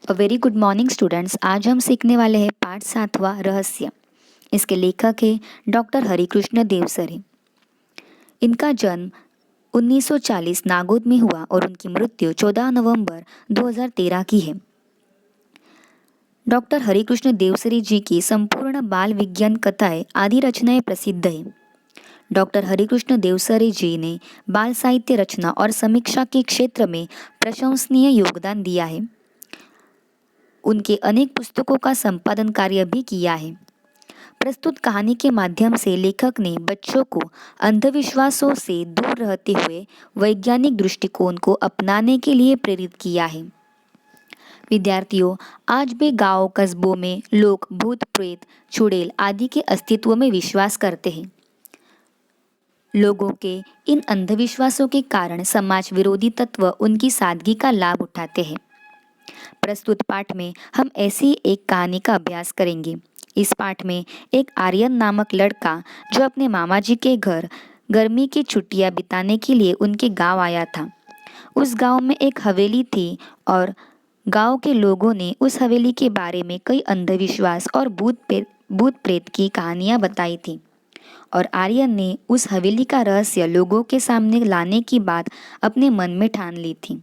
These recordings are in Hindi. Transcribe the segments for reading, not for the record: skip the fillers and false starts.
A very good morning students. आज हम सीखने वाले हैं पाठ 7वां रहस्य। इसके लेखक हैं डॉक्टर हरिकृष्ण देवसरे। इनका जन्म 1940 नागौद में हुआ और उनकी मृत्यु 14 नवंबर 2013 की है। डॉक्टर हरिकृष्ण देवसरे जी की संपूर्ण बाल विज्ञान कथाएं आदि रचनाएं प्रसिद्ध हैं। डॉक्टर हरिकृष्ण देवसरे जी ने बाल साहित्य रचना और समीक्षा के क्षेत्र में प्रशंसनीय योगदान दिया है। उनके अनेक पुस्तकों का संपादन कार्य भी किया है। प्रस्तुत कहानी के माध्यम से लेखक ने बच्चों को अंधविश्वासों से दूर रहते हुए वैज्ञानिक दृष्टिकोण को अपनाने के लिए प्रेरित किया है। विद्यार्थियों, आज भी गांव कस्बों में लोग भूत प्रेत, चुड़ैल आदि के अस्तित्व में विश्वास करते हैं। लोगों के इन अंधविश्वासों के कारण समाज विरोधी तत्व उनकी सादगी का लाभ उठाते हैं। प्रस्तुत पाठ में हम ऐसी एक कहानी का अभ्यास करेंगे। इस पाठ में एक आर्यन नामक लड़का जो अपने मामा जी के घर गर्मी की छुट्टियां बिताने के लिए उनके गांव आया था। उस गांव में एक हवेली थी और गांव के लोगों ने उस हवेली के बारे में कई अंधविश्वास और भूत प्रेत की कहानियां बताई थी और आर्यन ने उस हवेली का रहस्य लोगों के सामने लाने की बात अपने मन में ठान ली थी।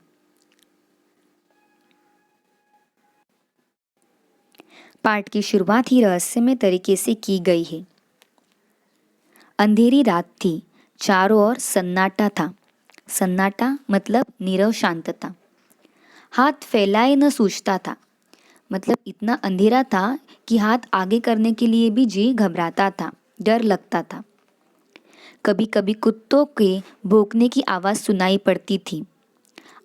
पाठ की शुरुआत ही रहस्यमय तरीके से की गई है। अंधेरी रात थी, चारों ओर सन्नाटा था। सन्नाटा मतलब नीरव शांतता। हाथ फैलाए न सूझता था, मतलब इतना अंधेरा था कि हाथ आगे करने के लिए भी जी घबराता था, डर लगता था। कभी कभी कुत्तों के भौंकने की आवाज़ सुनाई पड़ती थी।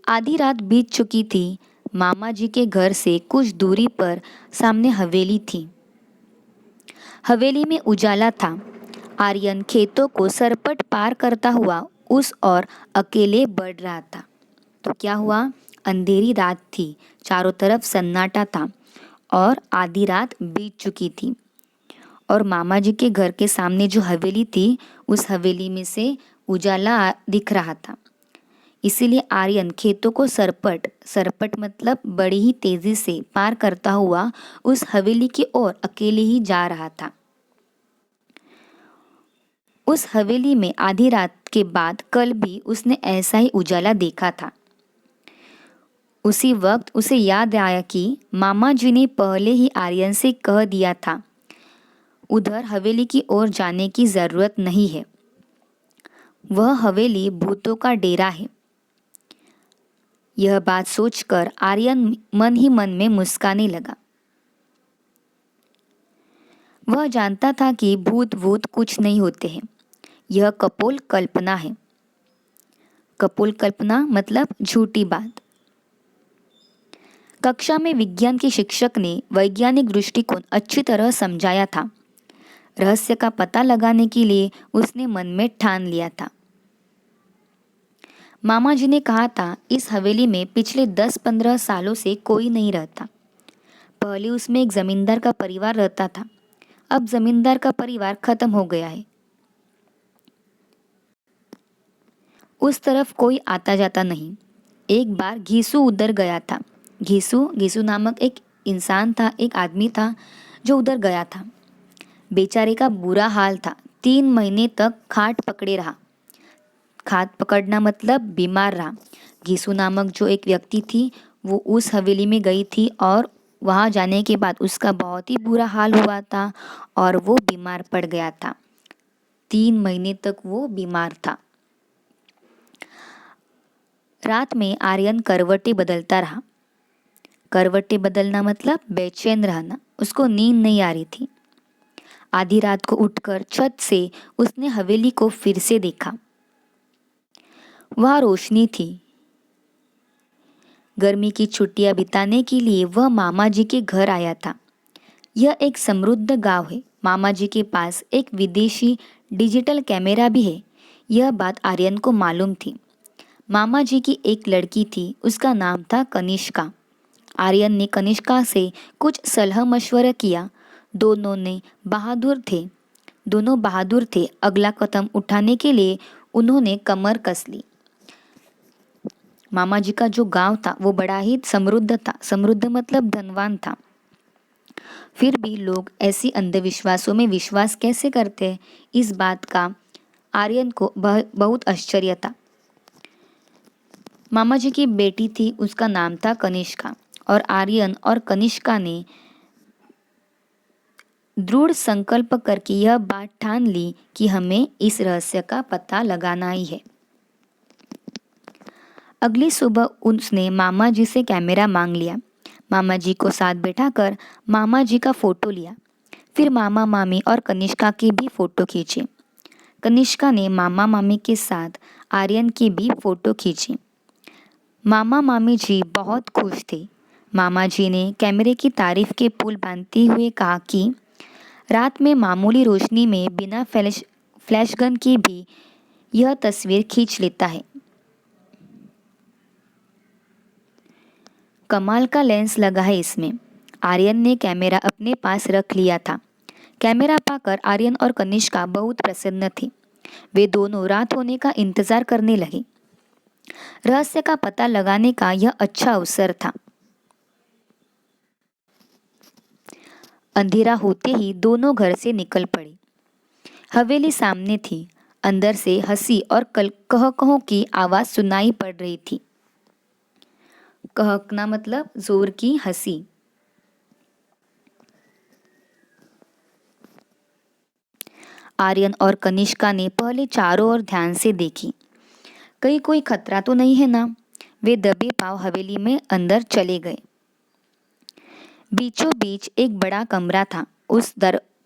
आधी रात बीत चुकी थी। मामा जी के घर से कुछ दूरी पर सामने हवेली थी। हवेली में उजाला था। आर्यन खेतों को सरपट पार करता हुआ उस ओर अकेले बढ़ रहा था। तो क्या हुआ? अंधेरी रात थी, चारों तरफ सन्नाटा था और आधी रात बीत चुकी थी और मामा जी के घर के सामने जो हवेली थी उस हवेली में से उजाला दिख रहा था। इसीलिए आर्यन खेतों को सरपट सरपट मतलब बड़ी ही तेजी से पार करता हुआ उस हवेली की ओर अकेले ही जा रहा था। उस हवेली में आधी रात के बाद कल भी उसने ऐसा ही उजाला देखा था। उसी वक्त उसे याद आया कि मामा जी ने पहले ही आर्यन से कह दिया था, उधर हवेली की ओर जाने की जरूरत नहीं है, वह हवेली भूतों का डेरा है। यह बात सोचकर आर्यन मन ही मन में मुस्काने लगा। वह जानता था कि भूत वूत कुछ नहीं होते हैं, यह कपोल कल्पना है। कपोल कल्पना मतलब झूठी बात। कक्षा में विज्ञान के शिक्षक ने वैज्ञानिक दृष्टिकोण अच्छी तरह समझाया था। रहस्य का पता लगाने के लिए उसने मन में ठान लिया था। मामा जी ने कहा था, इस हवेली में पिछले 10-15 सालों से कोई नहीं रहता। पहले उसमें एक जमींदार का परिवार रहता था, अब जमींदार का परिवार खत्म हो गया है। उस तरफ कोई आता जाता नहीं। एक बार घीसू उधर गया था। घीसू नामक एक इंसान था, एक आदमी था जो उधर गया था। बेचारे का बुरा हाल था। 3 महीने तक खाट पकड़े रहा। खाट पकड़ना मतलब बीमार रहा। घीसू नामक जो एक व्यक्ति थी वो उस हवेली में गई थी और वहाँ जाने के बाद उसका बहुत ही बुरा हाल हुआ था और वो बीमार पड़ गया था। 3 महीने तक वो बीमार था। रात में आर्यन करवटें बदलता रहा। करवटें बदलना मतलब बेचैन रहना। उसको नींद नहीं आ रही थी। आधी रात को उठकर छत से उसने हवेली को फिर से देखा। वहाँ रोशनी थी। गर्मी की छुट्टियां बिताने के लिए वह मामा जी के घर आया था। यह एक समृद्ध गांव है। मामा जी के पास एक विदेशी डिजिटल कैमरा भी है। यह बात आर्यन को मालूम थी। मामा जी की एक लड़की थी, उसका नाम था कनिष्का। आर्यन ने कनिष्का से कुछ सलाह मशवरा किया। दोनों बहादुर थे। अगला कदम उठाने के लिए उन्होंने कमर कस ली। मामा जी का जो गांव था वो बड़ा ही समृद्ध था। समृद्ध मतलब धनवान था। फिर भी लोग ऐसी अंधविश्वासों में विश्वास कैसे करते हैं, इस बात का आर्यन को बहुत आश्चर्य था। मामा जी की बेटी थी, उसका नाम था कनिष्का, और आर्यन और कनिष्का ने दृढ़ संकल्प करके यह बात ठान ली कि हमें इस रहस्य का पता लगाना ही है। अगली सुबह उसने मामा जी से कैमरा मांग लिया। मामा जी को साथ बैठाकर मामा जी का फोटो लिया। फिर मामा मामी और कनिष्का के भी फोटो खींचे। कनिष्का ने मामा मामी के साथ आर्यन की भी फोटो खींची। मामा मामी जी बहुत खुश थे। मामा जी ने कैमरे की तारीफ के पुल बांधते हुए कहा कि रात में मामूली रोशनी में बिना फ्लैश गन के भी यह तस्वीर खींच लेता है। कमाल का लेंस लगा है इसमें। आर्यन ने कैमरा अपने पास रख लिया था। कैमरा पाकर आर्यन और कनिष्का बहुत प्रसन्न थे। वे दोनों रात होने का इंतजार करने लगे। रहस्य का पता लगाने का यह अच्छा अवसर था। अंधेरा होते ही दोनों घर से निकल पड़े। हवेली सामने थी। अंदर से हंसी और कहकों की आवाज सुनाई पड़ रही थी। कहकना मतलब जोर की हंसी। आर्यन और कनिष्का ने पहले चारों ओर ध्यान से देखी। कहीं कोई खतरा तो नहीं है ना? वे दबे पांव हवेली में अंदर चले गए। बीचों बीच एक बड़ा कमरा था।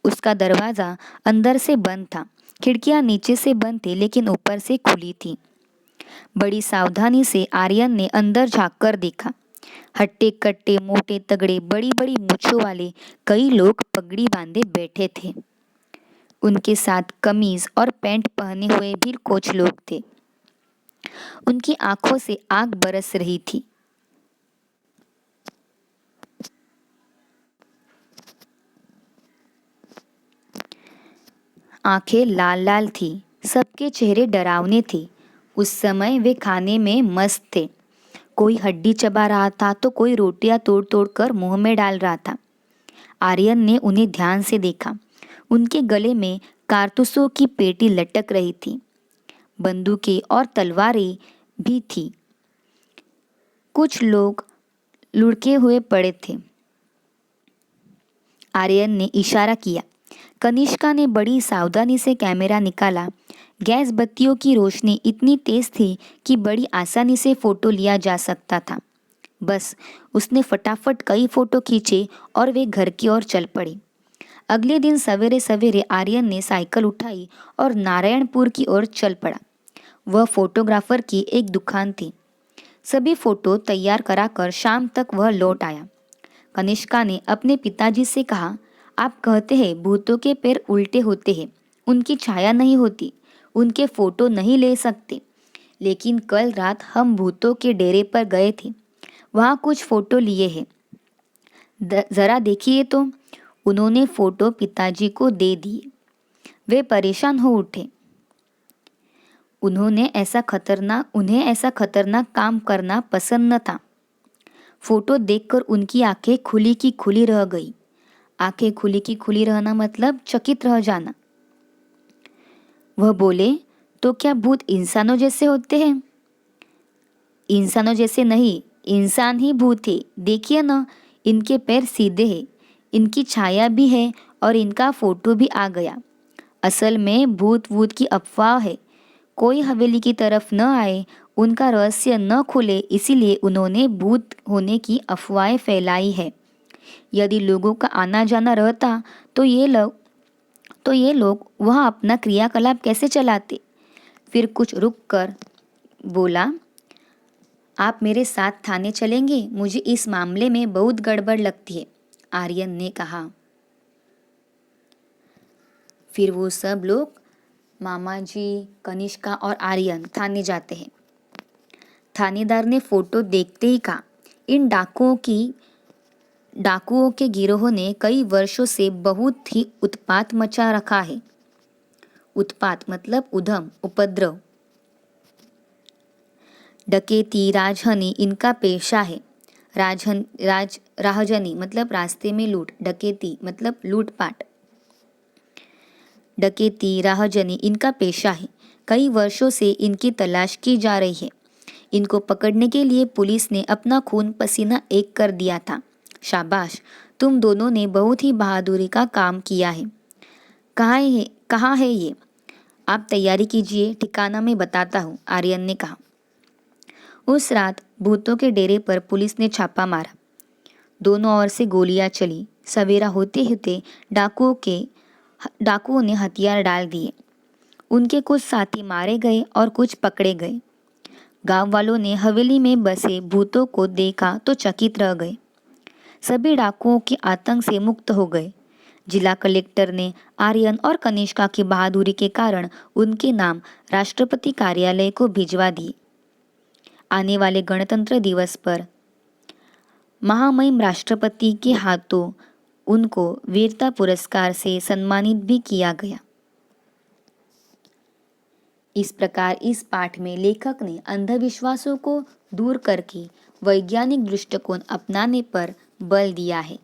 उसका दरवाजा अंदर से बंद था। खिड़कियां नीचे से बंद थी लेकिन ऊपर से खुली थी। बड़ी सावधानी से आर्यन ने अंदर झांककर देखा। हट्टे कट्टे मोटे तगड़े बड़ी बड़ी मूंछों वाले कई लोग पगड़ी बांधे बैठे थे। उनके साथ कमीज और पैंट पहने हुए भी कुछ लोग थे। उनकी आंखों से आग बरस रही थी। आंखें लाल लाल थी। सबके चेहरे डरावने थे। उस समय वे खाने में मस्त थे। कोई हड्डी चबा रहा था तो कोई रोटियां तोड़ तोड़ कर मुंह में डाल रहा था। आर्यन ने उन्हें ध्यान से देखा। उनके गले में कारतूसों की पेटी लटक रही थी। बंदूकें और तलवारें भी थी। कुछ लोग लुढ़के हुए पड़े थे। आर्यन ने इशारा किया। कनिष्का ने बड़ी सावधानी से कैमरा निकाला। गैस बत्तियों की रोशनी इतनी तेज थी कि बड़ी आसानी से फोटो लिया जा सकता था। बस उसने फटाफट कई फोटो खींचे और वे घर की ओर चल पड़ी। अगले दिन सवेरे सवेरे आर्यन ने साइकिल उठाई और नारायणपुर की ओर चल पड़ा। वह फोटोग्राफर की एक दुकान थी। सभी फोटो तैयार कराकर शाम तक वह लौट आया। कनिष्का ने अपने पिताजी से कहा, आप कहते हैं भूतों के पैर उल्टे होते हैं, उनकी छाया नहीं होती, उनके फोटो नहीं ले सकते। लेकिन कल रात हम भूतों के डेरे पर गए थे। वहाँ कुछ फोटो लिए हैं। जरा देखिए तो। उन्होंने फोटो पिताजी को दे दिए। वे परेशान हो उठे। उन्हें ऐसा खतरनाक काम करना पसंद न था। फोटो देखकर उनकी आंखें खुली की खुली रह गई। आंखें खुली की खुली रहना मतलब चकित रह जाना। वह बोले, तो क्या भूत इंसानों जैसे होते हैं? इंसानों जैसे नहीं, इंसान ही भूत है। देखिए ना, इनके पैर सीधे हैं, इनकी छाया भी है और इनका फोटो भी आ गया। असल में भूत वूत की अफवाह है। कोई हवेली की तरफ न आए, उनका रहस्य न खुले, इसीलिए उन्होंने भूत होने की अफवाहें फैलाई है। यदि लोगों का आना जाना रहता तो ये लोग वहाँ अपना क्रियाकलाप कैसे चलाते? फिर कुछ रुक कर बोला, आप मेरे साथ थाने चलेंगे? मुझे इस मामले में बहुत गड़बड़ लगती है, आर्यन ने कहा। फिर वो सब लोग, मामा जी, कनिष्का और आर्यन थाने जाते हैं। थानेदार ने फोटो देखते ही कहा, इन डाकुओं के गिरोह ने कई वर्षों से बहुत ही उत्पात मचा रखा है। उत्पात मतलब उधम, उपद्रव। डकैती राजहनी इनका पेशा है। राहजनी मतलब रास्ते में लूट, डकैती मतलब लूटपाट। डकैती राहजनी इनका पेशा है। कई वर्षों से इनकी तलाश की जा रही है। इनको पकड़ने के लिए पुलिस ने अपना खून पसीना एक कर दिया था। शाबाश, तुम दोनों ने बहुत ही बहादुरी का काम किया है। कहाँ है ये? आप तैयारी कीजिए, ठिकाना मैं बताता हूँ, आर्यन ने कहा। उस रात भूतों के डेरे पर पुलिस ने छापा मारा। दोनों ओर से गोलियां चली। सवेरा होते होते डाकुओं ने हथियार डाल दिए। उनके कुछ साथी मारे गए और कुछ पकड़े गए। गांव वालों ने हवेली में बसे भूतों को देखा तो चकित रह गए। सभी डाकुओं के आतंक से मुक्त हो गए। जिला कलेक्टर ने आर्यन और कनिष्का की बहादुरी के कारण उनके नाम राष्ट्रपति कार्यालय को भिजवा दिए। आने वाले गणतंत्र दिवस पर महामहिम राष्ट्रपति के हाथों उनको वीरता पुरस्कार से सम्मानित भी किया गया। इस प्रकार इस पाठ में लेखक ने अंधविश्वासों को दूर करके वैज्ञानिक दृष्टिकोण अपनाने पर बल दिया है।